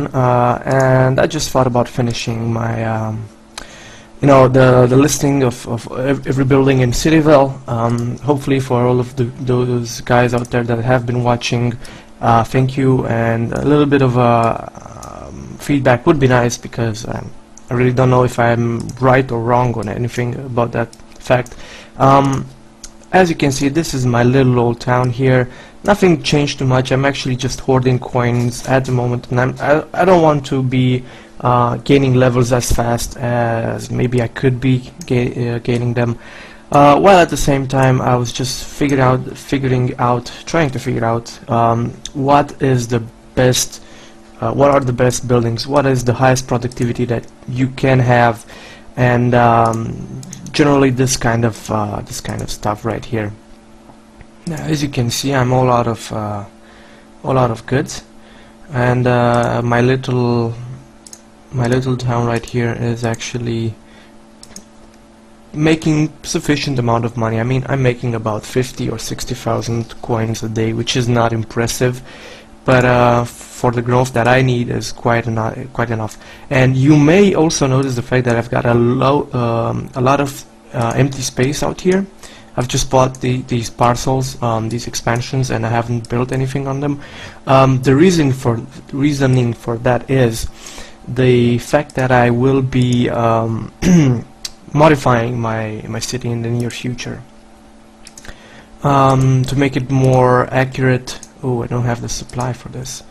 And I just thought about finishing my the listing of every building in CityVille. Hopefully for all of those guys out there that have been watching, thank you, and a little bit of feedback would be nice, because I really don't know if I'm right or wrong on anything about that fact. As you can see, this is my little old town here. Nothing changed too much. I'm actually just hoarding coins at the moment, and I don't want to be gaining levels as fast as maybe I could be gaining them. While at the same time I was just trying to figure out what is the best, what are the best buildings, what is the highest productivity that you can have, and generally this kind of stuff right here. Now, as you can see, I'm all out of goods, and my little town right here is actually making sufficient amount of money. I mean, I'm making about 50 or 60,000 coins a day, which is not impressive, but for the growth that I need is quite enough. And you may also notice the fact that I've got a lot of empty space out here. I've just bought these parcels, these expansions, and I haven't built anything on them. The reasoning for that is the fact that I will be modifying my city in the near future to make it more accurate. Oh, I don't have the supply for this.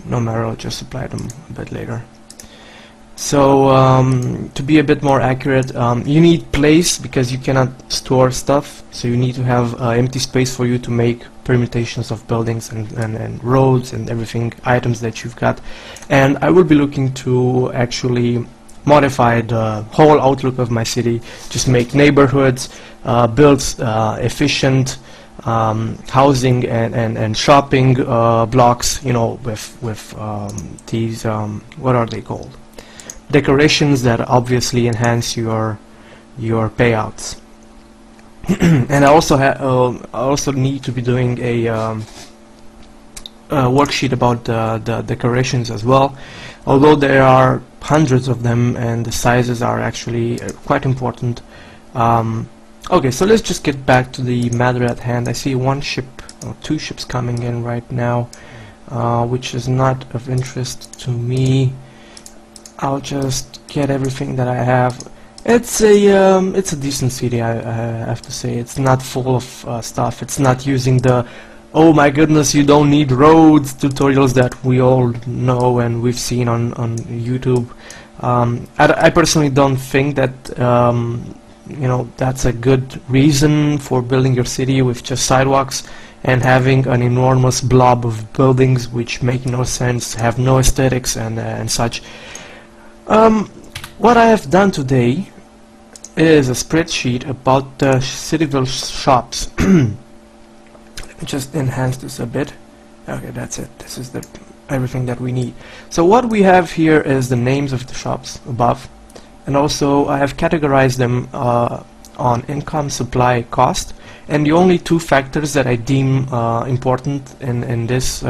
No matter, I'll just supply them a bit later. So to be a bit more accurate, you need place, because you cannot store stuff, so you need to have empty space for you to make permutations of buildings and roads and everything, items that you've got. And I will be looking to actually modify the whole outlook of my city, just make neighborhoods, build efficient housing and shopping blocks, you know, with these what are they called? Decorations that obviously enhance your payouts. And I also need to be doing a worksheet about the decorations as well, although there are hundreds of them and the sizes are actually quite important. Okay, so let's just get back to the matter at hand. I see one ship or two ships coming in right now, which is not of interest to me. I'll just get everything that I have. It's a decent city, I have to say. It's not full of stuff. It's not using the "oh my goodness, you don't need roads" tutorials that we all know and we've seen on YouTube. I personally don't think that you know, that's a good reason for building your city with just sidewalks and having an enormous blob of buildings which make no sense, have no aesthetics and such. What I have done today is a spreadsheet about the CityVille shops. Let me just enhance this a bit. Okay, that's it. This is everything that we need. So what we have here is the names of the shops above, and also I have categorized them on income, supply, cost, and the only two factors that I deem important in this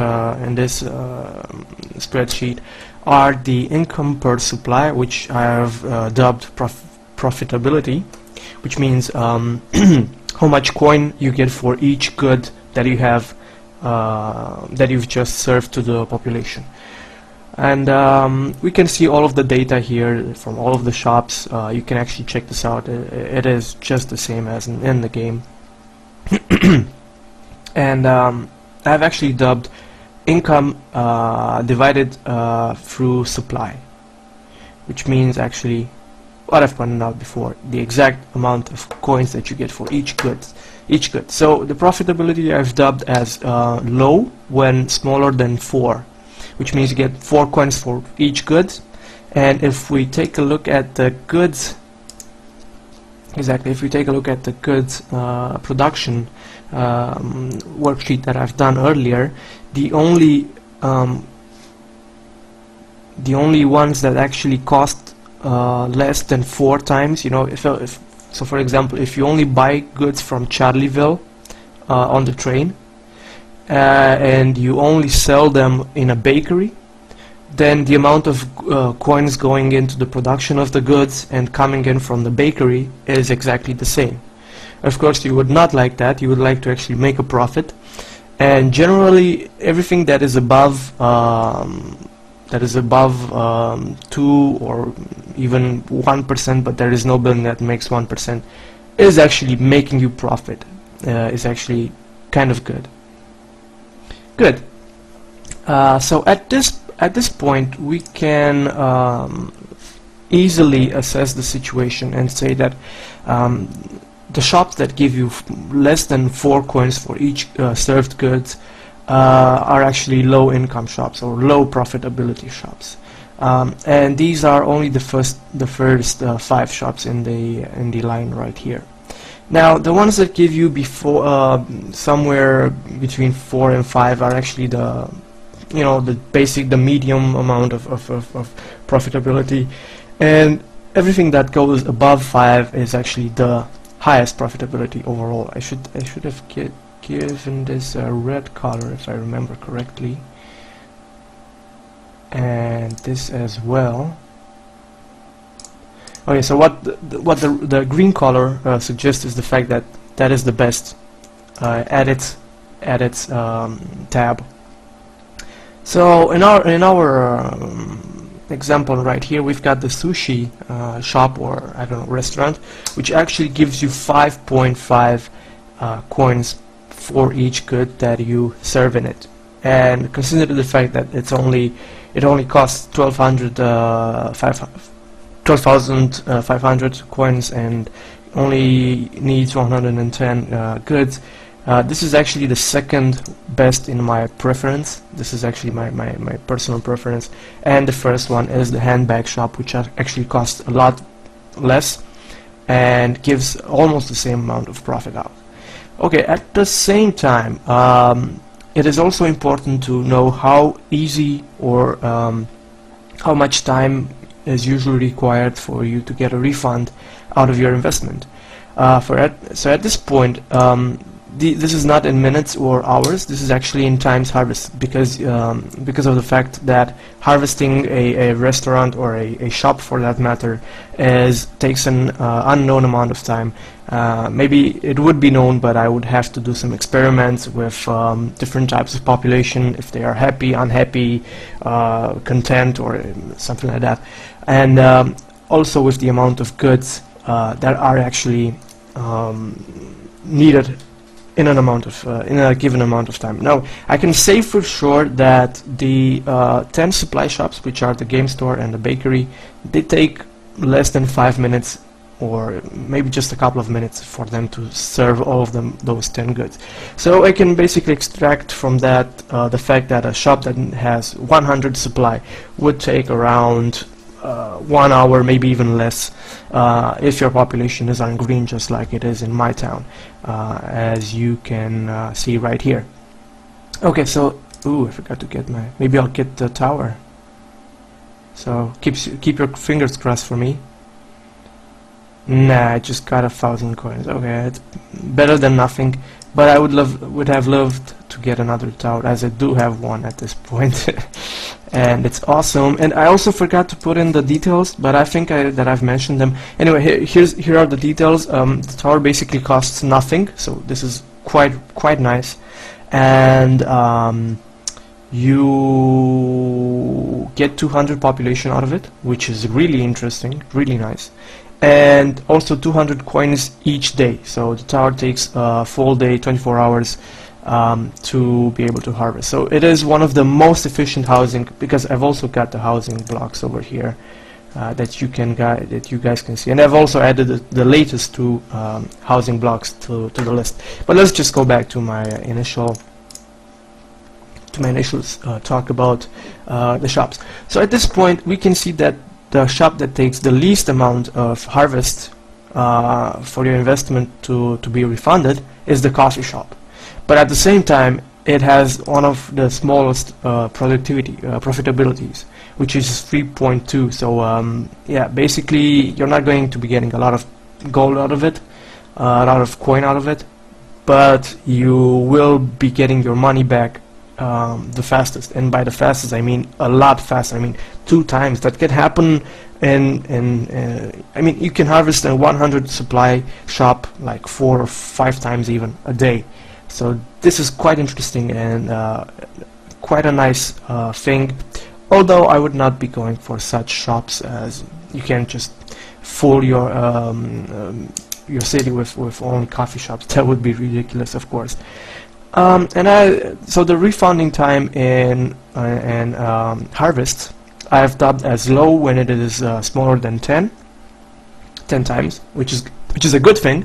spreadsheet are the income per supply, which I have dubbed profitability, which means how much coin you get for each good that you have that you've just served to the population. And we can see all of the data here from all of the shops. You can actually check this out. It is just the same as in the game. And I've actually dubbed income divided through supply, which means actually what I've pointed out before, the exact amount of coins that you get for each good. So the profitability I've dubbed as low when smaller than 4, which means you get 4 coins for each good. And if we take a look at the goods, if we take a look at the goods production worksheet that I've done earlier, the only ones that actually cost less than 4 times, you know, so for example, if you only buy goods from Charlieville on the train, and you only sell them in a bakery, then the amount of coins going into the production of the goods and coming in from the bakery is exactly the same. Of course, you would not like that. You would like to actually make a profit, and generally everything that is above 2 or even 1%, but there is no building that makes 1%, is actually making you profit. Is actually kind of good. Good. So at this point, we can easily assess the situation and say that the shops that give you less than 4 coins for each served goods are actually low income shops or low profitability shops, and these are only the first 5 shops in the line right here. Now the ones that give you before somewhere between 4 and 5 are actually the medium amount of profitability, and everything that goes above 5 is actually the highest profitability overall. I should have given this a red color if I remember correctly, and this as well. Okay, so what the green color suggests is the fact that that is the best at its tab. So in our example right here, we've got the sushi shop, or I don't know, restaurant, which actually gives you 5.5 coins for each good that you serve in it. And consider the fact that it only costs 12,500 coins and only needs 110 goods. This is actually the second best in my preference. This is actually my personal preference, and the first one is the handbag shop, which actually costs a lot less and gives almost the same amount of profit out. Okay, at the same time, it is also important to know how easy or how much time is usually required for you to get a refund out of your investment. So at this point, this is not in minutes or hours. This is actually in times harvest, because of the fact that harvesting a restaurant or a shop, for that matter, takes an unknown amount of time. Maybe it would be known, but I would have to do some experiments with different types of population, if they are happy, unhappy, content, or something like that, and also with the amount of goods that are actually needed in a given amount of time. Now, I can say for sure that the 10 supply shops, which are the game store and the bakery, they take less than 5 minutes, or maybe just a couple of minutes, for them to serve all of those 10 goods. So I can basically extract from that the fact that a shop that has 100 supply would take around 1 hour, maybe even less, if your population is on green, just like it is in my town, as you can see right here. Okay, so I forgot to get maybe I'll get the tower. So keep your fingers crossed for me. Nah, I just got 1,000 coins. Okay, it's better than nothing, but I would have loved to get another tower, as I do have one at this point. And it's awesome. And I also forgot to put in the details, but I think that I've mentioned them. Anyway, here are the details. The tower basically costs nothing, so this is quite nice. And you get 200 population out of it, which is really interesting, really nice. And also 200 coins each day, so the tower takes a full day, 24 hours to be able to harvest. So it is one of the most efficient housing, because I've also got the housing blocks over here that you guys can see, and I've also added the latest 2 housing blocks to the list. But let's just go back to my initial talk about the shops. So at this point, we can see that the shop that takes the least amount of harvest for your investment to be refunded is the coffee shop. But at the same time, it has one of the smallest profitabilities, which is 3.2. So yeah, basically you're not going to be getting a lot of gold out of it, a lot of coin out of it, but you will be getting your money back the fastest, and by the fastest I mean a lot faster. I mean 2 times. That can happen I mean, you can harvest a 100 supply shop like 4 or 5 times even a day. So this is quite interesting and quite a nice thing. Although I would not be going for such shops, as you can't just fool your city with only coffee shops. That would be ridiculous, of course. So the refunding time in harvest I've dubbed as low when it is smaller than 10 times, which is a good thing.